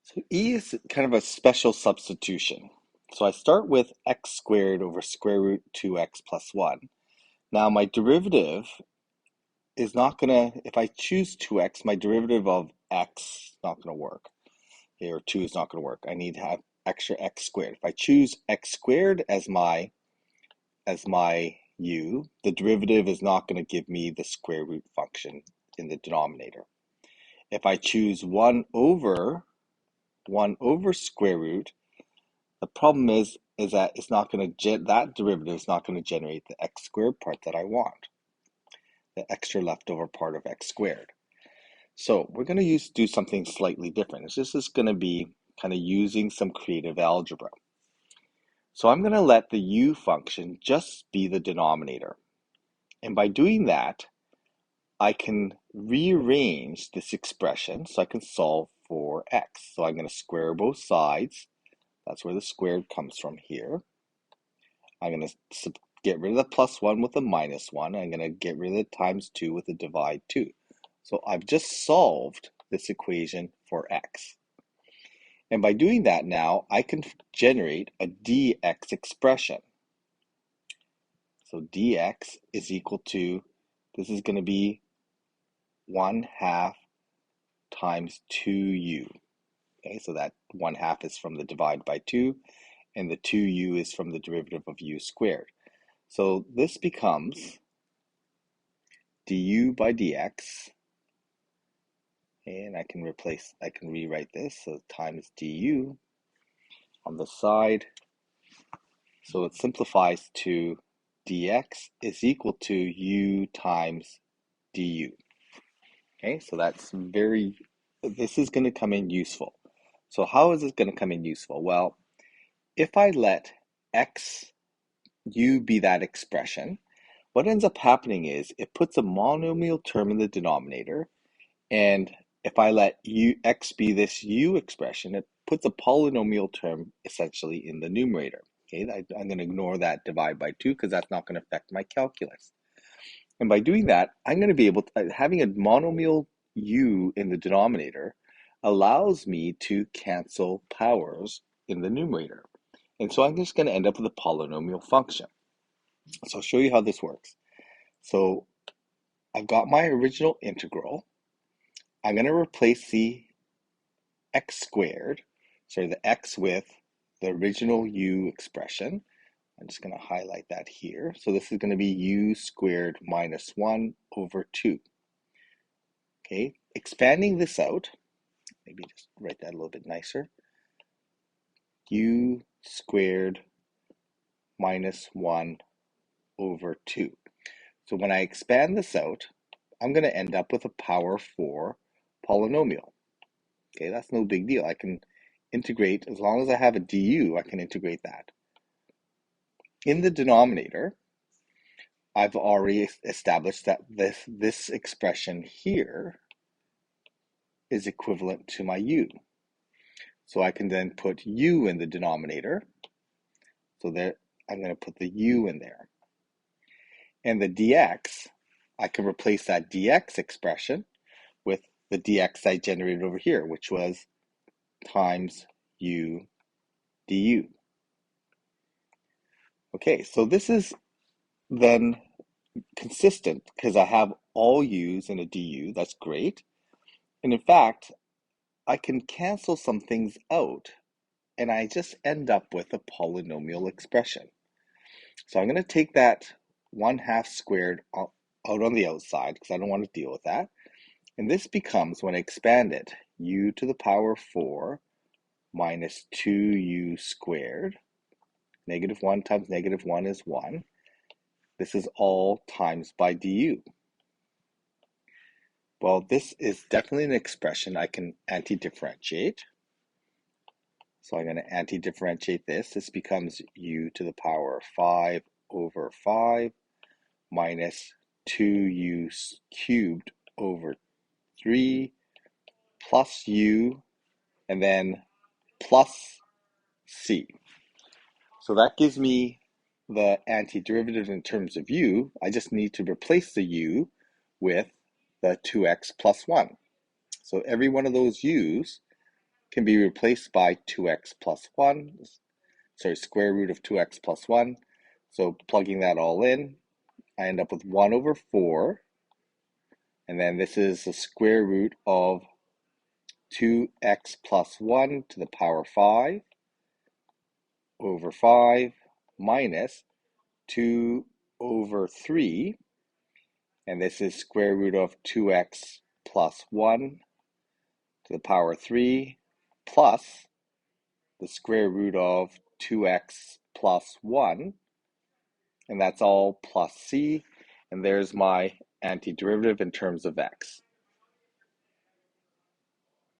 So E is kind of a special substitution. So I start with x squared over square root 2x plus 1. Now my derivative is not going to, if I choose 2x, my derivative of x is not going to work. Here, 2 is not going to work. I need to have extra x squared. If I choose x squared as my u, the derivative is not going to give me the square root function in the denominator. If I choose 1 over square root, the problem is that it's not going to that derivative is not going to generate the x squared part that I want, the extra leftover part of x squared. So we're going to do something slightly different. This is going to be kind of using some creative algebra. So I'm going to let the u function just be the denominator. And by doing that, I can rearrange this expression so I can solve for x. So I'm going to square both sides. That's where the squared comes from here. I'm going to get rid of the plus 1 with the minus 1. I'm going to get rid of the times 2 with the divide 2. So I've just solved this equation for x. And by doing that now, I can generate a dx expression. So dx is equal to, this is going to be 1/2 times 2u. Okay, so that 1/2 is from the divide by 2, and the 2u is from the derivative of u squared. So this becomes du by dx, and I can rewrite this, so times du on the side. So it simplifies to dx is equal to u times du. Okay, so this is going to come in useful. So how is this going to come in useful? Well, if I let u be that expression, what ends up happening is it puts a monomial term in the denominator, and if I let x be this u expression, it puts a polynomial term essentially in the numerator. Okay, I'm going to ignore that divide by 2 because that's not going to affect my calculus. And by doing that, I'm going to be able to, having a monomial u in the denominator allows me to cancel powers in the numerator. And so I'm just going to end up with a polynomial function. So I'll show you how this works. So I've got my original integral. I'm going to replace the x squared, sorry, the x with the original u expression. I'm just going to highlight that here. So this is going to be u squared minus 1 over 2. Okay, expanding this out, maybe just write that a little bit nicer. U squared minus 1 over 2. So when I expand this out, I'm going to end up with a power 4 polynomial. Okay, that's no big deal. I can integrate, as long as I have a du, I can integrate that. In the denominator, I've already established that this expression here is equivalent to my u. So I can then put u in the denominator. So there, I'm going to put the u in there. And the dx, I can replace that dx expression with the dx I generated over here, which was times u du. Okay, so this is then consistent because I have all u's in a du. That's great. And in fact, I can cancel some things out and I just end up with a polynomial expression. So I'm going to take that 1/2 squared out on the outside because I don't want to deal with that. And this becomes, when I expand it, u to the power 4 minus 2u squared. Negative 1 times negative 1 is 1. This is all times by du. Well, this is definitely an expression I can anti-differentiate. So I'm going to anti-differentiate this. This becomes u to the power of 5 over 5 minus 2u cubed over 3 plus u and then plus c. So that gives me the antiderivative in terms of u. I just need to replace the u with the 2x plus 1. So every one of those u's can be replaced by 2x plus 1, sorry, square root of 2x plus 1. So plugging that all in, I end up with 1 over 4. And then this is the square root of 2x plus 1 to the power 5 over 5 minus 2 over 3. And this is square root of 2x plus 1 to the power 3 plus the square root of 2x plus 1, and that's all plus c, and there's my antiderivative in terms of x.